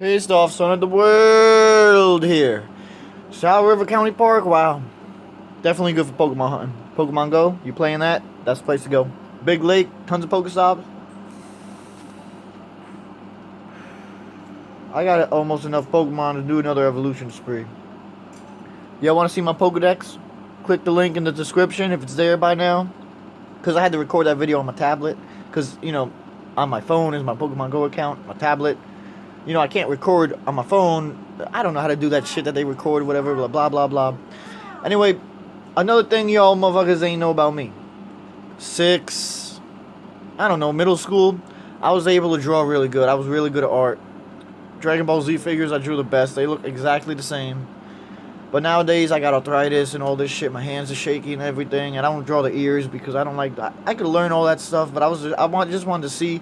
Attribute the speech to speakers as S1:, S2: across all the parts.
S1: Pissed off son of the world here. South River County Park, wow. Definitely good for Pokemon hunting. Pokemon Go, you playing that? That's the place to go. Big lake, tons of Pokestops. I got almost enough Pokemon to do another evolution spree. Y'all want to see my Pokedex? Click the link in the description if it's there by now. Because I had to record that video on my tablet. Because, on my phone is my Pokemon Go account, my tablet. I can't record on my phone. I don't know how to do that shit that they record, whatever, blah, blah, blah, blah. Anyway, another thing y'all motherfuckers ain't know about me. Middle school, I was able to draw really good. I was really good at art. Dragon Ball Z figures, I drew the best. They look exactly the same. But nowadays, I got arthritis and all this shit. My hands are shaky and everything. And I don't draw the ears because I don't like that. I could learn all that stuff, but just wanted to see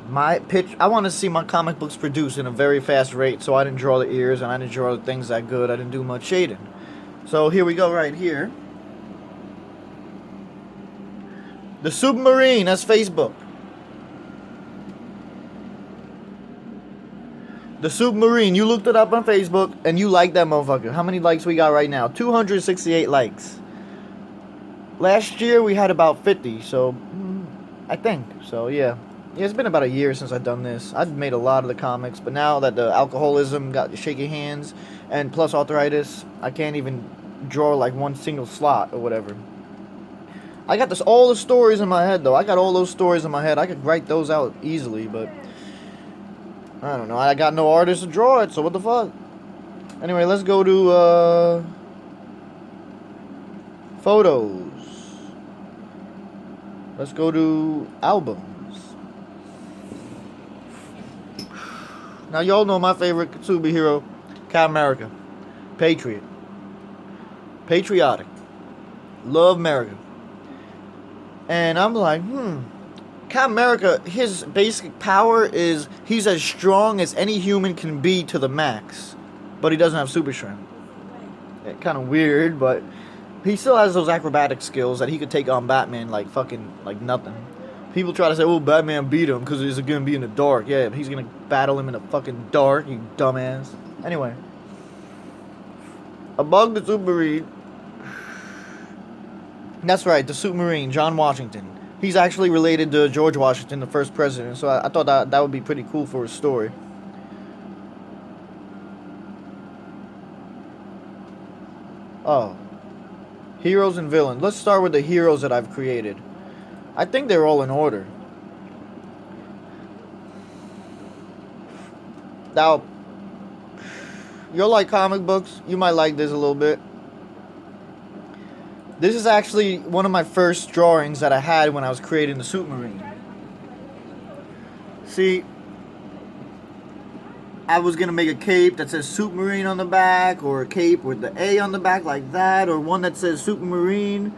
S1: I want to see my comic books produced in a very fast rate, so I didn't draw the ears and I didn't draw the things that good. I didn't do much shading. So here we go right here. The Submarine, that's Facebook. The Submarine, you looked it up on Facebook and you liked that motherfucker. How many likes we got right now? 268 likes. Last year we had about 50, so I think. So yeah. Yeah, it's been about a year since I've done this. I've made a lot of the comics, but now that the alcoholism got the shaky hands and plus arthritis, I can't even draw like one single slot or whatever. I got all the stories in my head though. I got all those stories in my head. I could write those out easily, but I don't know. I got no artist to draw it, so what the fuck? Anyway, let's go to photos. Let's go to album. Now, y'all know my favorite superhero, Captain America. Patriot. Patriotic. Love America. And I'm like, Captain America, his basic power is he's as strong as any human can be to the max. But he doesn't have super strength. Kind of weird, but he still has those acrobatic skills that he could take on Batman like nothing. People try to say, oh, Batman beat him because he's going to be in the dark. Yeah, he's going to battle him in the fucking dark, you dumbass. Anyway. Above the Submarine. That's right, the Submarine, John Washington. He's actually related to George Washington, the first president. So I thought that would be pretty cool for his story. Oh. Heroes and villains. Let's start with the heroes that I've created. I think they're all in order. Now, you'll like comic books. You might like this a little bit. This is actually one of my first drawings that I had when I was creating the Submarine. See, I was going to make a cape that says Submarine on the back, or a cape with the A on the back like that, or one that says Submarine.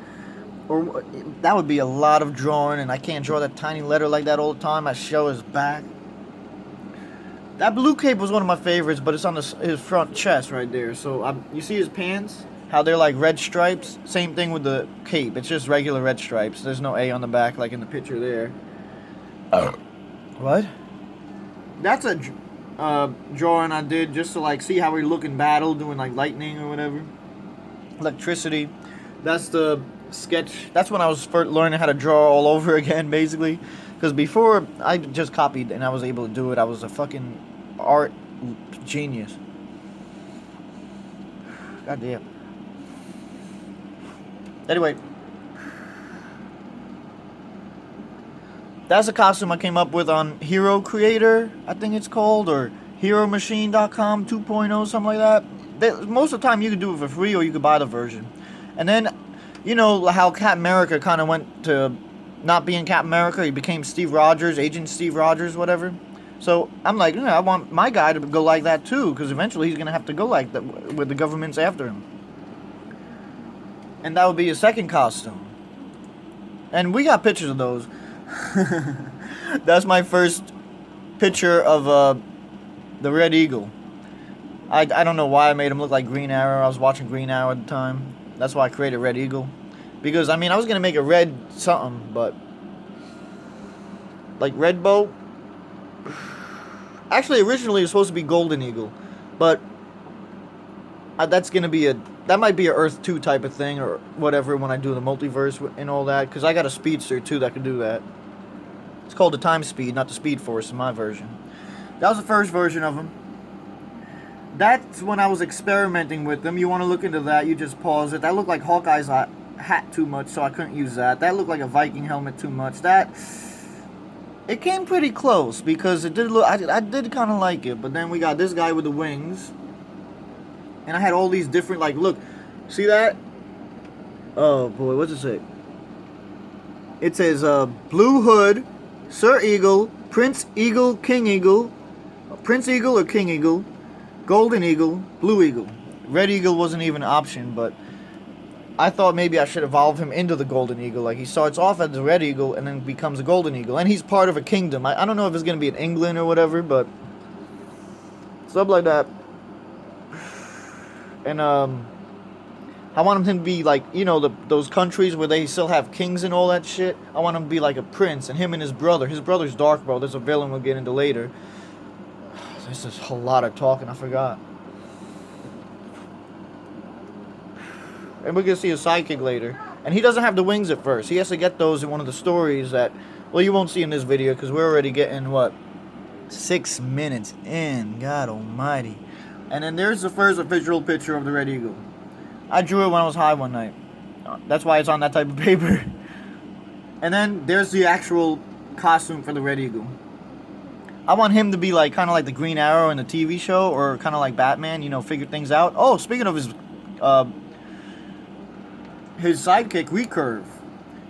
S1: Or that would be a lot of drawing, and I can't draw that tiny letter like that all the time. I show his back. That blue cape was one of my favorites, but it's on his front chest right there. So you see his pants? How they're like red stripes? Same thing with the cape. It's just regular red stripes. There's no A on the back like in the picture there. What? That's a drawing I did just to see how we look in battle, doing like lightning or whatever. Electricity. That's the sketch. That's when I was first learning how to draw all over again, basically. Because before, I just copied and I was able to do it. I was a fucking art genius. God damn. Anyway. That's a costume I came up with on Hero Creator, I think it's called, or HeroMachine.com 2.0, something like that. Most of the time you could do it for free or you could buy the version. And then, you know how Captain America kind of went to not being Captain America. He became Steve Rogers, Agent Steve Rogers, whatever. So I'm like, I want my guy to go like that too, because eventually he's going to have to go like that with the government's after him. And that would be his second costume. And we got pictures of those. That's my first picture of the Red Eagle. I don't know why I made him look like Green Arrow. I was watching Green Arrow at the time. That's why I created Red Eagle. Because, I was going to make a red something, but like Red Boat. Actually, originally it's supposed to be Golden Eagle, but that's gonna be that might be a Earth 2 type of thing or whatever when I do the multiverse and all that, because I got a speedster too that can do that. It's called the Time Speed, not the Speed Force in my version. That was the first version of him. That's when I was experimenting with them. You want to look into that, you just pause it. That looked like Hawkeye's hat too much, so I couldn't use that. That looked like a Viking helmet too much. It came pretty close because it did look. I did kind of like it, but then we got this guy with the wings, and I had all these different, like, look, see that? Oh boy, what's it say? It says Blue Hood, Sir Eagle, Prince Eagle, King Eagle, Prince Eagle or King Eagle, Golden Eagle, Blue Eagle. Red Eagle wasn't even an option, but I thought maybe I should evolve him into the Golden Eagle. Like, he starts off as the Red Eagle and then becomes a Golden Eagle. And he's part of a kingdom. I don't know if it's going to be in England or whatever, but stuff like that. And I want him to be like, you know, those countries where they still have kings and all that shit. I want him to be like a prince, and him and his brother. His brother's Darkbro. There's a villain we'll get into later. There's just a lot of talking. I forgot. And we're going to see his sidekick later. And he doesn't have the wings at first. He has to get those in one of the stories that, well, you won't see in this video because we're already getting, what, 6 minutes in. God almighty. And then there's the first official picture of the Red Eagle. I drew it when I was high one night. That's why it's on that type of paper. And then there's the actual costume for the Red Eagle. I want him to be like, kind of like the Green Arrow in the TV show, or kind of like Batman, you know, figure things out. Oh, speaking of his sidekick, Recurve.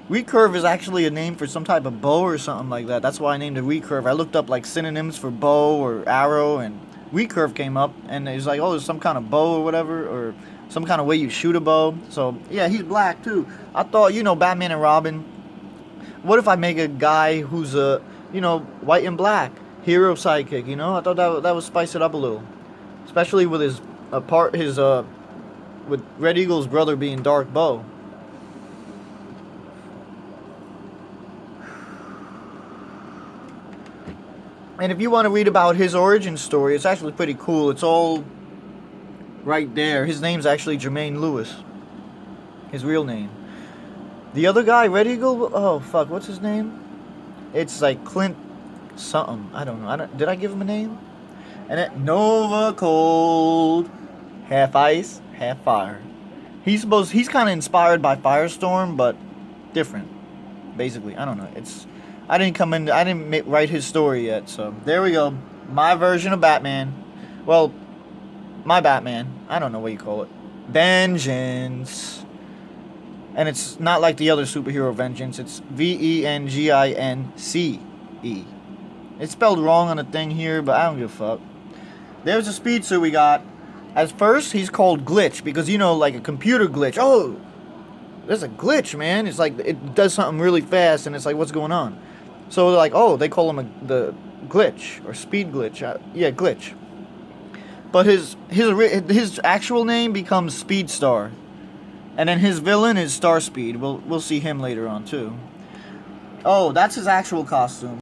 S1: Recurve is actually a name for some type of bow or something like that. That's why I named it Recurve. I looked up like synonyms for bow or arrow, and Recurve came up, and it's like, oh, there's some kind of bow or whatever, or some kind of way you shoot a bow. So yeah, he's black too. I thought, you know, Batman and Robin. What if I make a guy who's you know, white and black hero sidekick? You know, I thought that would spice it up a little, especially with his with Red Eagle's brother being Darkbro. And if you want to read about his origin story, it's actually pretty cool. It's all right there. His name's actually Jermaine Lewis. His real name. The other guy, Red Eagle, oh fuck, what's his name? It's like Clint something. I don't know. Did I give him a name? And it Nova Cold. Half ice, half fire. He's kind of inspired by Firestorm, but different. Basically, I don't know. I didn't write his story yet, so there we go. My version of Batman. Well, my Batman. I don't know what you call it. Vengeance. And it's not like the other superhero Vengeance. It's Vengince. It's spelled wrong on the thing here, but I don't give a fuck. There's a speedster we got. At first, he's called Glitch because, you know, like a computer glitch. Oh, there's a glitch, man. It's like it does something really fast, and it's like, what's going on? So they're like, oh, they call him the Glitch or Speed Glitch. Yeah, Glitch. But his actual name becomes Speedstar, and then his villain is Starspeed. We'll see him later on too. Oh, that's his actual costume.